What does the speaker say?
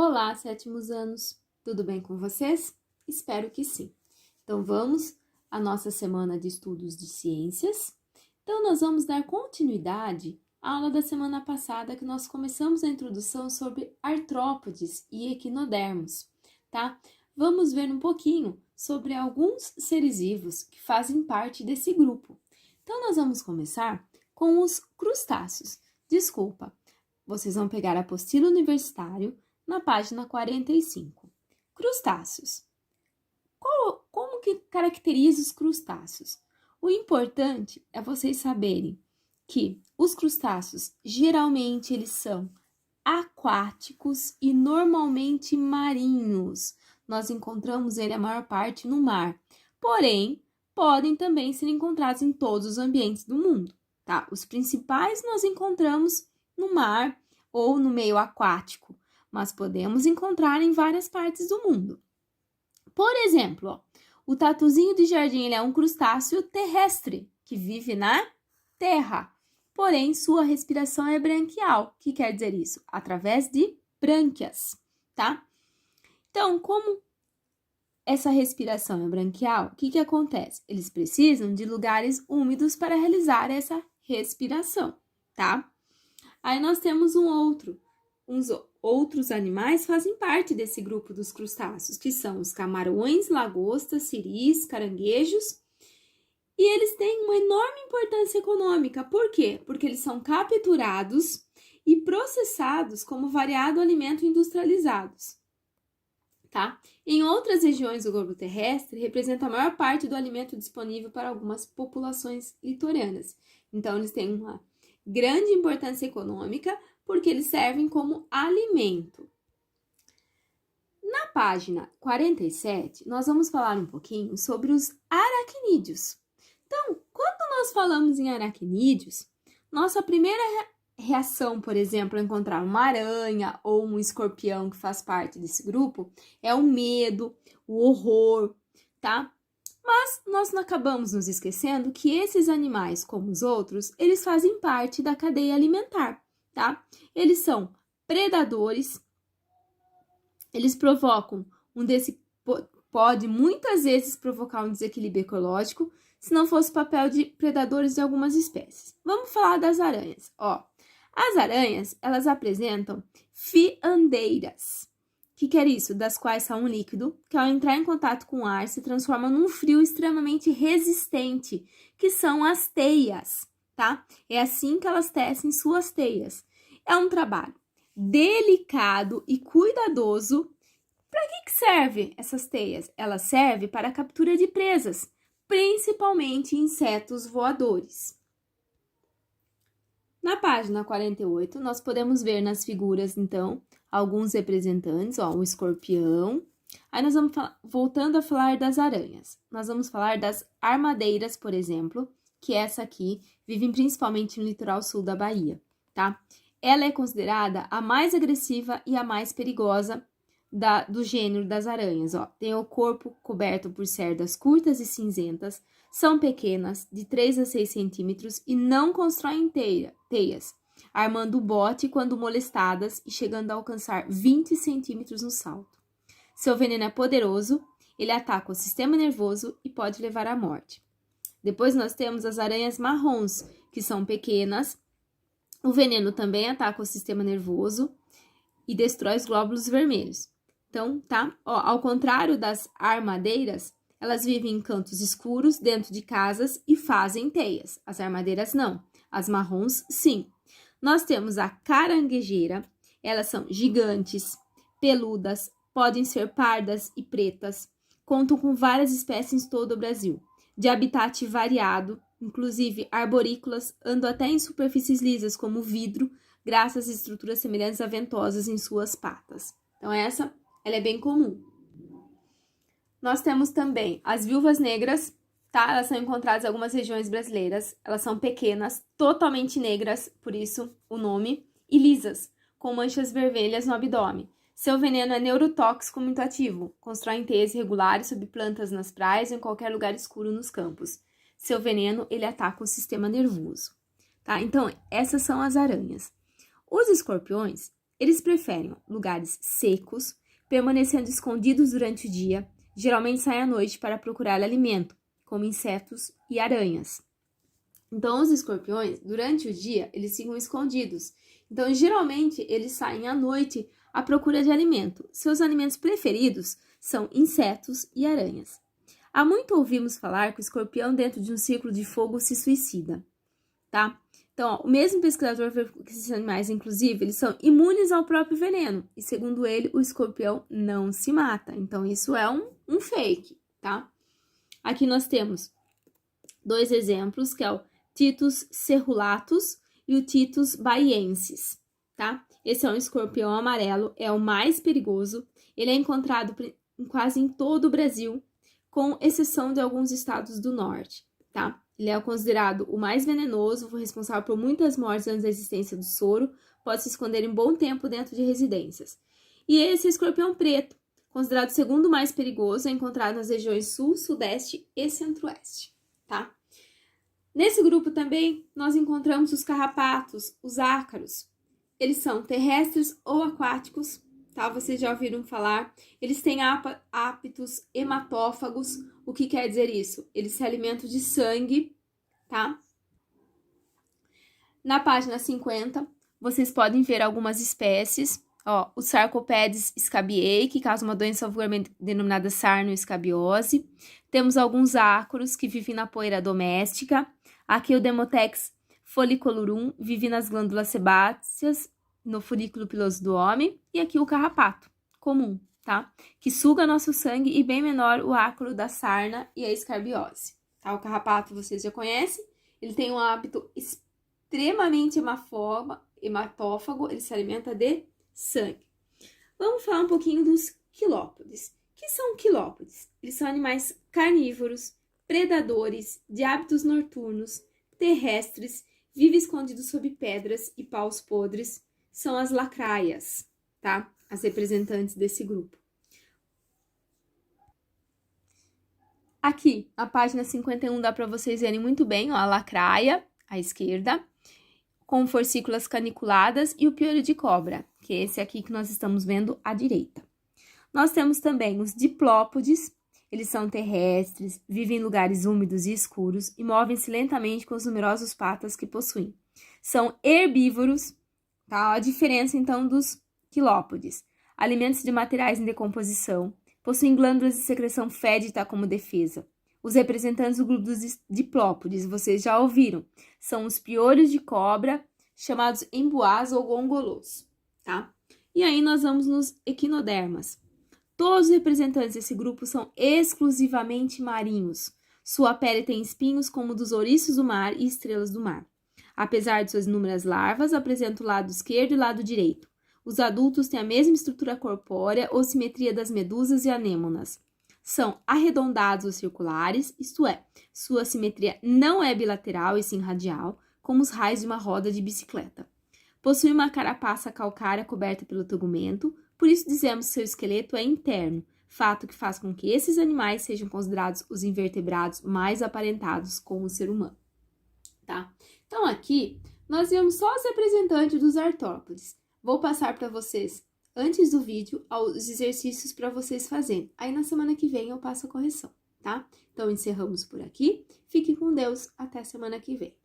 Olá, sétimos anos! Tudo bem com vocês? Espero que sim. Então, vamos à nossa semana de estudos de ciências. Então, nós vamos dar continuidade à aula da semana passada que nós começamos a introdução sobre artrópodes e equinodermos, tá? Vamos ver um pouquinho sobre alguns seres vivos que fazem parte desse grupo. Então, nós vamos começar com os crustáceos. Desculpa, vocês vão pegar a apostila universitário na página 45. Crustáceos. Como que caracteriza os crustáceos? O importante é vocês saberem que os crustáceos, geralmente, eles são aquáticos e normalmente marinhos. Nós encontramos ele a maior parte no mar. Porém, podem também ser encontrados em todos os ambientes do mundo, tá? Os principais nós encontramos no mar ou no meio aquático, mas podemos encontrar em várias partes do mundo. Por exemplo, o tatuzinho de jardim ele é um crustáceo terrestre que vive na terra, porém sua respiração é branquial. O que quer dizer isso? Através de brânquias, tá? Então, como essa respiração é branquial, o que acontece? Eles precisam de lugares úmidos para realizar essa respiração, tá? Aí nós temos uns outros animais fazem parte desse grupo dos crustáceos, que são os camarões, lagostas, siris, caranguejos, e eles têm uma enorme importância econômica. Por quê? Porque eles são capturados e processados como variado alimento industrializados, tá? Em outras regiões do globo terrestre, representa a maior parte do alimento disponível para algumas populações litorâneas. Então, eles têm uma grande importância econômica, porque eles servem como alimento. Na página 47, nós vamos falar um pouquinho sobre os aracnídeos. Então, quando nós falamos em aracnídeos, nossa primeira reação, por exemplo, a encontrar uma aranha ou um escorpião que faz parte desse grupo, é o medo, o horror, tá? Mas nós não acabamos nos esquecendo que esses animais, como os outros, eles fazem parte da cadeia alimentar, tá? Eles são predadores, eles pode muitas vezes provocar um desequilíbrio ecológico, se não fosse o papel de predadores de algumas espécies. Vamos falar das aranhas, ó. As aranhas, elas apresentam fiandeiras. O que é isso? Das quais sai um líquido que, ao entrar em contato com o ar, se transforma num frio extremamente resistente, que são as teias, tá? É assim que elas tecem suas teias. É um trabalho delicado e cuidadoso. Para que servem essas teias? Elas servem para a captura de presas, principalmente insetos voadores. Na página 48, nós podemos ver nas figuras, então, alguns representantes, ó, o escorpião. Aí nós vamos voltando a falar das aranhas. Nós vamos falar das armadeiras, por exemplo, que essa aqui vive principalmente no litoral sul da Bahia, tá? Ela é considerada a mais agressiva e a mais perigosa do gênero das aranhas, ó. Tem o corpo coberto por cerdas curtas e cinzentas, são pequenas, de 3 a 6 centímetros, e não constroem teias, armando o bote quando molestadas e chegando a alcançar 20 centímetros no salto. Seu veneno é poderoso, ele ataca o sistema nervoso e pode levar à morte. Depois nós temos as aranhas marrons, que são pequenas. O veneno também ataca o sistema nervoso e destrói os glóbulos vermelhos. Então, tá? Ó, ao contrário das armadeiras, elas vivem em cantos escuros, dentro de casas e fazem teias. As armadeiras não. As marrons, sim. Nós temos a caranguejeira. Elas são gigantes, peludas, podem ser pardas e pretas. Contam com várias espécies em todo o Brasil. De habitat variado, inclusive arborícolas, andam até em superfícies lisas, como vidro, graças a estruturas semelhantes a ventosas em suas patas. Então, ela é bem comum. Nós temos também as viúvas negras, tá? Elas são encontradas em algumas regiões brasileiras. Elas são pequenas, totalmente negras, por isso o nome, e lisas, com manchas vermelhas no abdômen. Seu veneno é neurotóxico muito ativo. Constroem teias irregulares sob plantas nas praias ou em qualquer lugar escuro nos campos. Seu veneno, ele ataca o sistema nervoso, tá? Então, essas são as aranhas. Os escorpiões, Eles preferem lugares secos, permanecendo escondidos durante o dia, geralmente saem à noite para procurar alimento, como insetos e aranhas. Então, os escorpiões, durante o dia, eles ficam escondidos. Então, geralmente, eles saem à noite à procura de alimento. Seus alimentos preferidos são insetos e aranhas. Há muito ouvimos falar que o escorpião dentro de um círculo de fogo se suicida, tá? Então, ó, o mesmo pesquisador verificou que esses animais, inclusive, eles são imunes ao próprio veneno. E, segundo ele, o escorpião não se mata. Então, isso é um fake, tá? Aqui nós temos 2 exemplos, que é o Titus cerulatus e o Titus baiensis, tá? Esse é um escorpião amarelo, é o mais perigoso. Ele é encontrado quase em todo o Brasil, com exceção de alguns estados do norte, tá? Ele é considerado o mais venenoso, responsável por muitas mortes antes da existência do soro, pode se esconder em bom tempo dentro de residências. E esse escorpião preto, considerado o segundo mais perigoso, é encontrado nas regiões sul, sudeste e centro-oeste, tá? Nesse grupo também, nós encontramos os carrapatos, os ácaros. Eles são terrestres ou aquáticos, tá? Vocês já ouviram falar. Eles têm hábitos hematófagos. O que quer dizer isso? Eles se alimentam de sangue, tá? Na página 50, vocês podem ver algumas espécies. Ó, o Sarcopedes scabiei, que causa uma doença vulgarmente denominada sarno-escabiose. Temos alguns ácaros que vivem na poeira doméstica. Aqui o Demotex folliculurum vive nas glândulas sebáceas, no folículo piloso do homem. E aqui o carrapato comum, tá? Que suga nosso sangue e bem menor o ácaro da sarna e a escarbiose. Tá? O carrapato vocês já conhecem. Ele tem um hábito extremamente hematófago, ele se alimenta de sangue. Vamos falar um pouquinho dos quilópodes. O que são quilópodes? Eles são animais carnívoros, predadores, de hábitos noturnos, terrestres, vivem escondidos sob pedras e paus podres. São as lacraias, tá? As representantes desse grupo. Aqui, a página 51 dá para vocês verem muito bem, ó, a lacraia, à esquerda, com forcículas caniculadas e o piolho de cobra, que é esse aqui que nós estamos vendo à direita. Nós temos também os diplópodes, eles são terrestres, vivem em lugares úmidos e escuros e movem-se lentamente com as numerosas patas que possuem. São herbívoros, tá? A diferença então dos quilópodes. Alimentos de materiais em decomposição, possuem glândulas de secreção fétida como defesa. Os representantes do grupo dos diplópodes, vocês já ouviram, são os piolhos de cobra, chamados emboás ou gongolôs, tá? E aí nós vamos nos equinodermas. Todos os representantes desse grupo são exclusivamente marinhos. Sua pele tem espinhos como dos ouriços do mar e estrelas do mar. Apesar de suas inúmeras larvas, apresenta o lado esquerdo e o lado direito. Os adultos têm a mesma estrutura corpórea ou simetria das medusas e anêmonas. São arredondados ou circulares, isto é, sua simetria não é bilateral e sim radial, como os raios de uma roda de bicicleta. Possui uma carapaça calcária coberta pelo tegumento, por isso dizemos que seu esqueleto é interno, fato que faz com que esses animais sejam considerados os invertebrados mais aparentados com o ser humano, tá? Então aqui nós vemos só os representantes dos artrópodes. Vou passar para vocês, antes do vídeo, os exercícios para vocês fazerem. Aí na semana que vem eu passo a correção, tá? Então encerramos por aqui. Fique com Deus, até semana que vem.